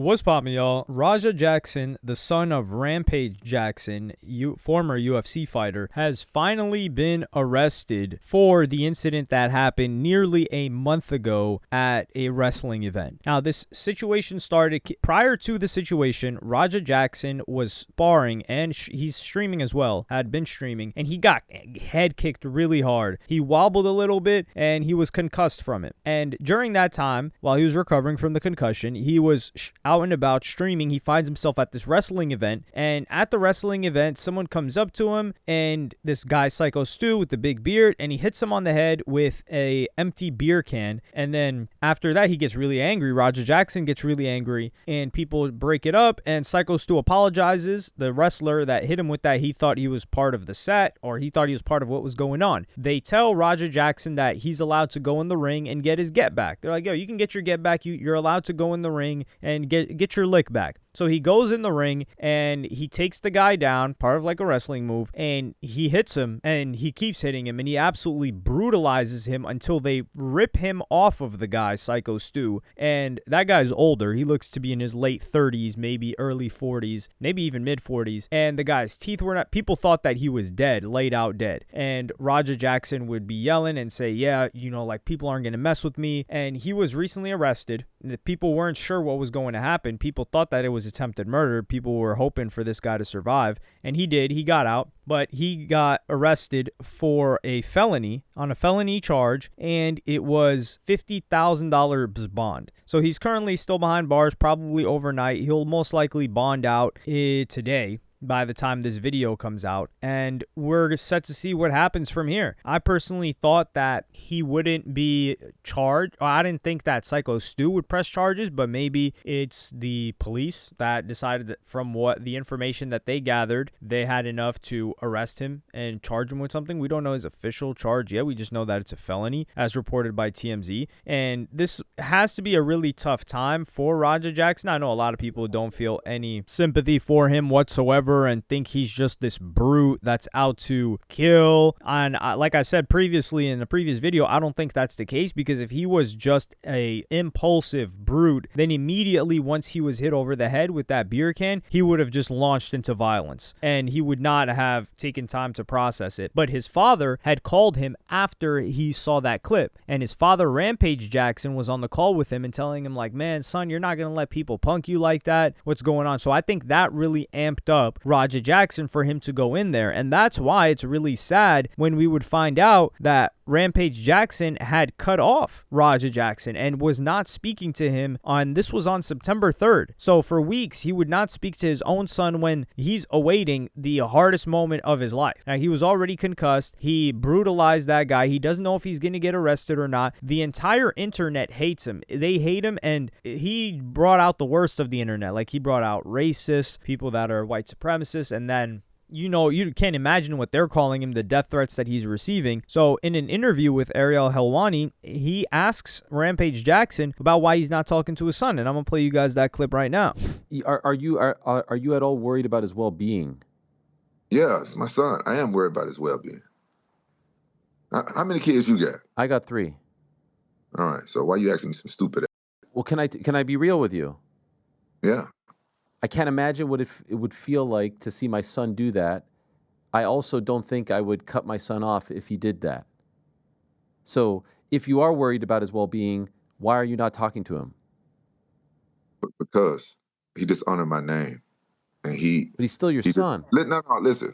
What's poppin', y'all? Raja Jackson, the son of Rampage Jackson, former UFC fighter, has finally been arrested for the incident that happened nearly a month ago at a wrestling event. Now, this situation started prior to the situation. Raja Jackson was sparring, and he's streaming as well, had been streaming, and he got head kicked really hard. He wobbled a little bit, and he was concussed from it. And during that time, while he was recovering from the concussion, he was out and about streaming. He finds himself at this wrestling event, and at the wrestling event, someone comes up to him, and this guy, Psycho Stu with the big beard, and he hits him on the head with a empty beer can. And then after that, he gets really angry. Raja Jackson gets really angry, and people break it up, and Psycho Stu apologizes. The wrestler that hit him with that, he thought he was part of the set, or he thought he was part of what was going on. They tell Raja Jackson that he's allowed to go in the ring and get his get back. They're like, yo, you can get your get back. You're allowed to go in the ring and get your lick back. So he goes in the ring and he takes the guy down, part of like a wrestling move, and he hits him, and he keeps hitting him, and he absolutely brutalizes him until they rip him off of the guy, Psycho Stu. And that guy's older. He looks to be in his late 30s, maybe early 40s, maybe even mid 40s. And the guy's teeth were not, people thought that he was dead, laid out dead. And Raja Jackson would be yelling and say, yeah, you know, like, people aren't going to mess with me. And he was recently arrested. The people weren't sure what was going to happen. People thought that it was attempted murder. People were hoping for this guy to survive, and he did. He got out, but he got arrested for a felony, on a felony charge, and it was $50,000 bond. So he's currently still behind bars, probably overnight. He'll most likely bond out today, by the time this video comes out, and we're set to see what happens from here. I personally thought that he wouldn't be charged. I didn't think that Psycho Stu would press charges, but maybe it's the police that decided that, from what the information that they gathered, they had enough to arrest him and charge him with something. We don't know his official charge yet. We just know that it's a felony, as reported by TMZ. And this has to be a really tough time for Raja Jackson. I know a lot of people don't feel any sympathy for him whatsoever and think he's just this brute that's out to kill. And like I said previously in the previous video, I don't think that's the case, because if he was just a impulsive brute, then immediately once he was hit over the head with that beer can, he would have just launched into violence, and he would not have taken time to process it. But his father had called him after he saw that clip, and his father, Rampage Jackson, was on the call with him and telling him, like, man, son, you're not going to let people punk you like that. What's going on? So I think that really amped up Raja Jackson for him to go in there. And that's why it's really sad when we would find out that Rampage Jackson had cut off Raja Jackson and was not speaking to him this was on September 3rd. So for weeks, he would not speak to his own son when he's awaiting the hardest moment of his life. Now, he was already concussed. He brutalized that guy. He doesn't know if he's going to get arrested or not. The entire internet hates him. They hate him, and he brought out the worst of the internet. Like, he brought out racists, people that are white supremacists, and then, you know, you can't imagine what they're calling him, the death threats that he's receiving. So in an interview with Ariel Helwani, he asks Rampage Jackson about why he's not talking to his son, and I'm gonna play you guys that clip right now. Are you at all worried about his well-being? Yeah, it's my son. I am worried about his well-being. How many kids you got? I got 3. All right. So why you asking me some stupid? Well, can I be real with you? Yeah. I can't imagine what it would feel like to see my son do that. I also don't think I would cut my son off if he did that. So if you are worried about his well-being, why are you not talking to him? Because he dishonored my name, and But he's still your son. No, listen.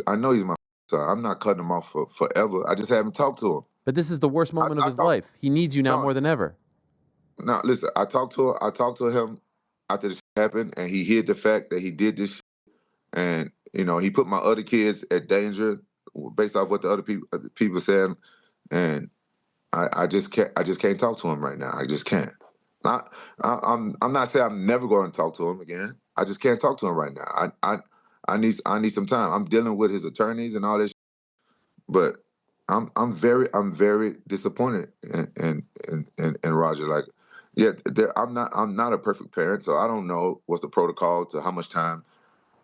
I know he's my son. I'm not cutting him off for forever. I just haven't talked to him. But this is the worst moment of his life. He needs you now more than ever. No, listen. I talked to him after this happened, and he hid the fact that he did this shit. And, you know, he put my other kids at danger based off what the other people said. And I just can't talk to him right now. I just can't. I'm not saying I'm never going to talk to him again. I just can't talk to him right now. I need some time. I'm dealing with his attorneys and all this shit. But I'm very disappointed in Raja. Like, yeah, I'm not a perfect parent, so I don't know what's the protocol to how much time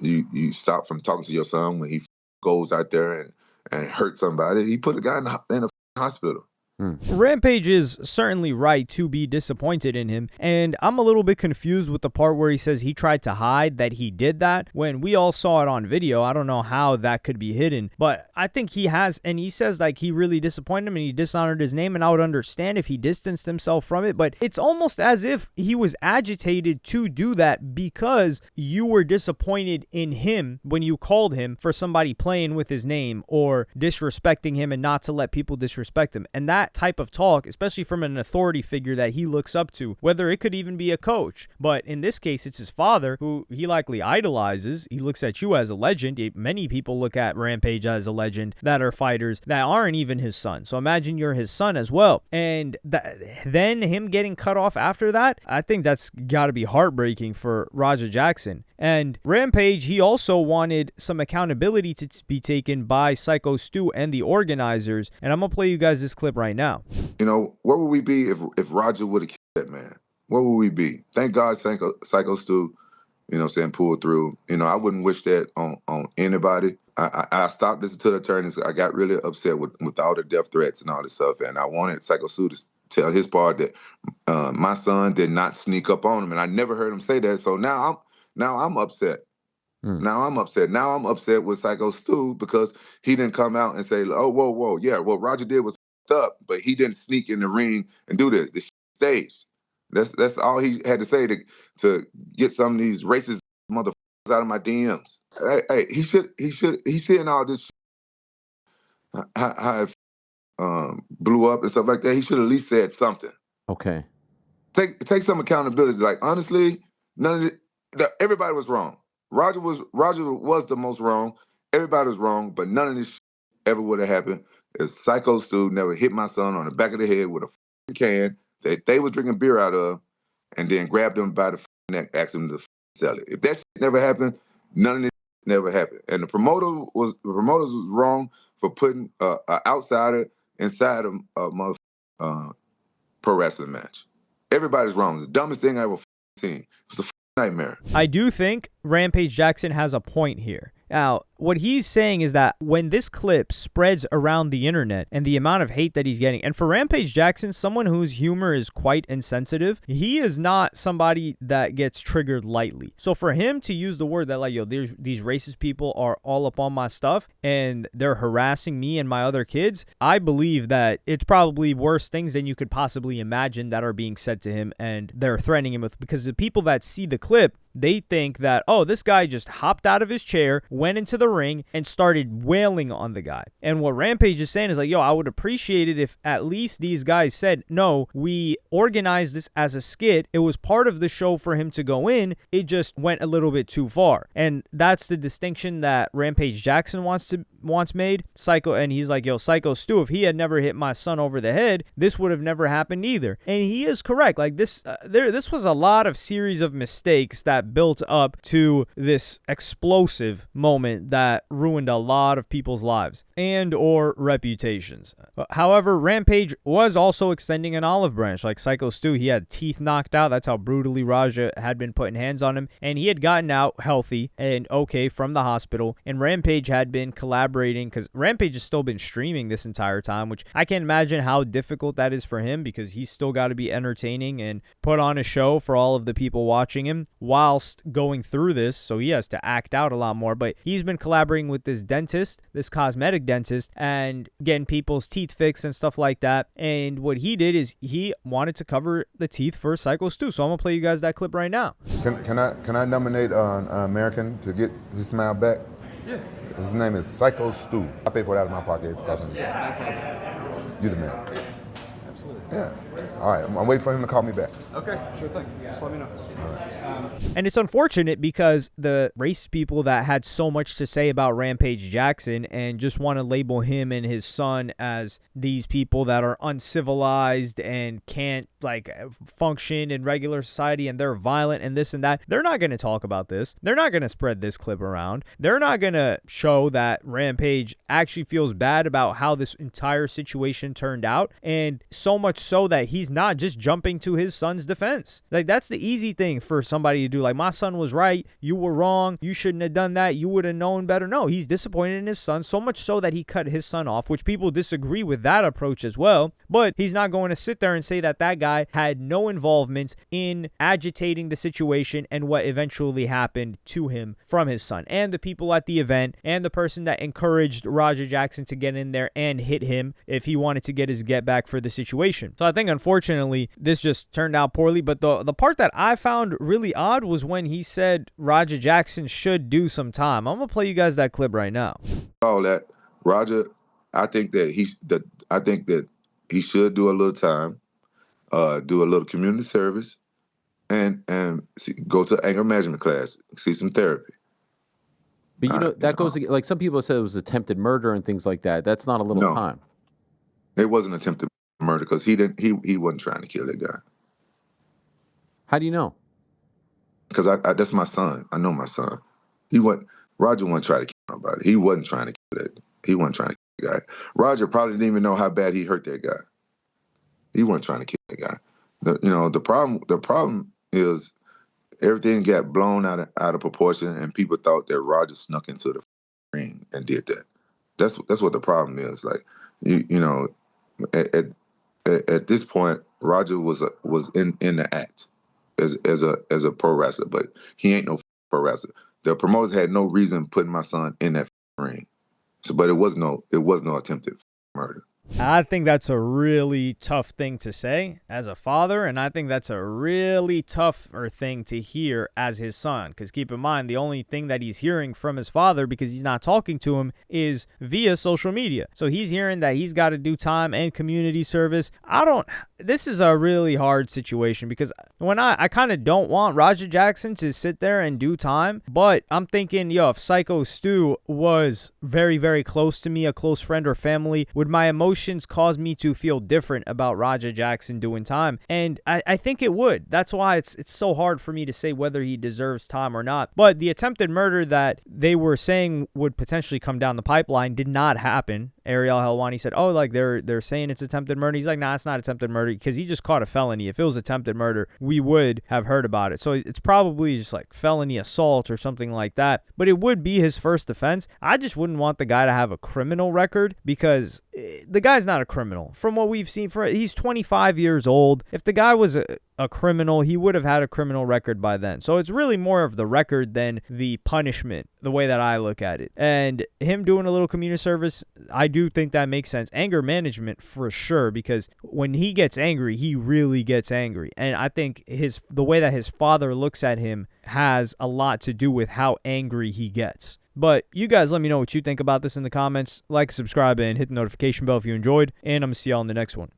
you stop from talking to your son when he goes out there and hurt somebody. He put a guy in a hospital. Rampage is certainly right to be disappointed in him, and I'm a little bit confused with the part where he says he tried to hide that he did that when we all saw it on video. I don't know how that could be hidden, but I think he has, and he says like he really disappointed him and he dishonored his name, and I would understand if he distanced himself from it, but it's almost as if he was agitated to do that because you were disappointed in him when you called him for somebody playing with his name or disrespecting him and not to let people disrespect him. And that type of talk, especially from an authority figure that he looks up to, whether it could even be a coach, but in this case it's his father who he likely idolizes. He looks at you as a legend. Many people look at Rampage as a legend that are fighters that aren't even his son, so imagine you're his son as well, and then him getting cut off after that, I think that's got to be heartbreaking for Raja Jackson. And Rampage, he also wanted some accountability to be taken by Psycho Stu and the organizers. And I'm going to play you guys this clip right now. You know, where would we be if Roger would have killed that man? Where would we be? Thank God Psycho Stu, you know what I'm saying, pulled through. You know, I wouldn't wish that on anybody. I stopped listening to the attorneys. I got really upset with all the death threats and all this stuff. And I wanted Psycho Stu to tell his part that my son did not sneak up on him. And I never heard him say that. So now I'm upset. Now I'm upset. Now I'm upset with Psycho Stu because he didn't come out and say, oh, whoa. Yeah, what Roger did was up, but he didn't sneak in the ring and do this. The staged. That's all he had to say to get some of these racist motherfuckers out of my DMs. Hey, he's seeing all this how it blew up and stuff like that. He should at least said something. Okay. Take some accountability. Like, honestly, everybody was wrong. Roger was the most wrong. Everybody was wrong, but none of this ever would have happened if Psycho Stu never hit my son on the back of the head with a can that they was drinking beer out of, and then grabbed him by the neck, asked him to sell it. If that never happened, none of this never happened. And the promoters was wrong for putting an outsider inside a pro wrestling match. Everybody's wrong. It's the dumbest thing I ever seen. It's a nightmare. I do think Rampage Jackson has a point here. Now, what he's saying is that when this clip spreads around the internet and the amount of hate that he's getting, and for Rampage Jackson, someone whose humor is quite insensitive, he is not somebody that gets triggered lightly. So for him to use the word that like, yo, these racist people are all up on my stuff and they're harassing me and my other kids, I believe that it's probably worse things than you could possibly imagine that are being said to him and they're threatening him with, because the people that see the clip, they think that, oh, this guy just hopped out of his chair, went into the ring, and started wailing on the guy. And what Rampage is saying is like, yo, I would appreciate it if at least these guys said, no, we organized this as a skit. It was part of the show for him to go in. It just went a little bit too far. And that's the distinction that Rampage Jackson wants made. And he's like, yo, Psycho Stu, if he had never hit my son over the head, this would have never happened either. And he is correct. Like this was a lot of series of mistakes that built up to this explosive moment that ruined a lot of people's lives and or reputations. However, Rampage was also extending an olive branch. Like Psycho Stu, he had teeth knocked out. That's how brutally Raja had been putting hands on him. And he had gotten out healthy and okay from the hospital. And Rampage had been collaborating, because Rampage has still been streaming this entire time, which I can't imagine how difficult that is for him, because he's still got to be entertaining and put on a show for all of the people watching him whilst going through this. So he has to act out a lot more. But he's been collaborating with this dentist, this cosmetic dentist, and getting people's teeth fixed and stuff like that. And what he did is he wanted to cover the teeth for Psycho Stu. So I'm gonna play you guys that clip right now. Can I nominate an American to get his smile back? Yeah. His name is Psycho Stu. I pay for that out of my pocket. You the man. Absolutely. Yeah. All right. I'm waiting for him to call me back. Okay. Sure thing. Just let me know. All right. And it's unfortunate because the race people that had so much to say about Rampage Jackson and just want to label him and his son as these people that are uncivilized and can't like function in regular society and they're violent and this and that, they're not going to talk about this. They're not going to spread this clip around. They're not going to show that Rampage actually feels bad about how this entire situation turned out, and so much so that that he's not just jumping to his son's defense. Like, that's the easy thing for somebody to do. Like, my son was right. You were wrong. You shouldn't have done that. You would have known better. No, he's disappointed in his son, so much so that he cut his son off, which people disagree with that approach as well. But he's not going to sit there and say that that guy had no involvement in agitating the situation and what eventually happened to him from his son and the people at the event and the person that encouraged Roger Jackson to get in there and hit him if he wanted to get his get back for the situation. So I think, unfortunately, this just turned out poorly. But the part that I found really odd was when he said Roger Jackson should do some time. I'm gonna play you guys that clip right now. All that, Roger, I think that he should do a little time, do a little community service, and go to anger management class, see some therapy. But you know that goes like some people said it was attempted murder and things like that. That's not a little time. It wasn't attempted murder because he wasn't trying to kill that guy. How do you know? Because that's my son. I know my son. Roger wasn't trying to kill nobody. He wasn't trying to kill that. He wasn't trying to kill the guy. Roger probably didn't even know how bad he hurt that guy. He wasn't trying to kill the guy. The problem is everything got blown out of proportion, and people thought that Roger snuck into the ring and did that. That's what the problem is. Like at this point, Roger was in the act as a pro wrestler, but he ain't no pro wrestler. The promoters had no reason putting my son in that ring. So, but it was no attempted murder. I think that's a really tough thing to say as a father, and I think that's a really tougher thing to hear as his son, because keep in mind, the only thing that he's hearing from his father, because he's not talking to him, is via social media. So he's hearing that he's got to do time and community service. This is a really hard situation, because when I kind of don't want Roger Jackson to sit there and do time, but I'm thinking, if Psycho Stu was very, very close to me, a close friend or family, would my emotions cause me to feel different about Roger Jackson doing time? And I think it would. That's why it's so hard for me to say whether he deserves time or not. But the attempted murder that they were saying would potentially come down the pipeline did not happen. Ariel Helwani said, they're saying it's attempted murder. He's like, nah, it's not attempted murder, because he just caught a felony. If it was attempted murder, we would have heard about it. So it's probably just like felony assault or something like that. But it would be his first offense. I just wouldn't want the guy to have a criminal record, because the guy's not a criminal. From what we've seen, he's 25 years old. If the guy was a criminal, he would have had a criminal record by then. So it's really more of the record than the punishment, the way that I look at it. And him doing a little community service, I do think that makes sense. Anger management for sure, because when he gets angry, he really gets angry. And I think the way that his father looks at him has a lot to do with how angry he gets. But you guys let me know what you think about this in the comments. Like, subscribe, and hit the notification bell if you enjoyed. And I'm going to see y'all in the next one.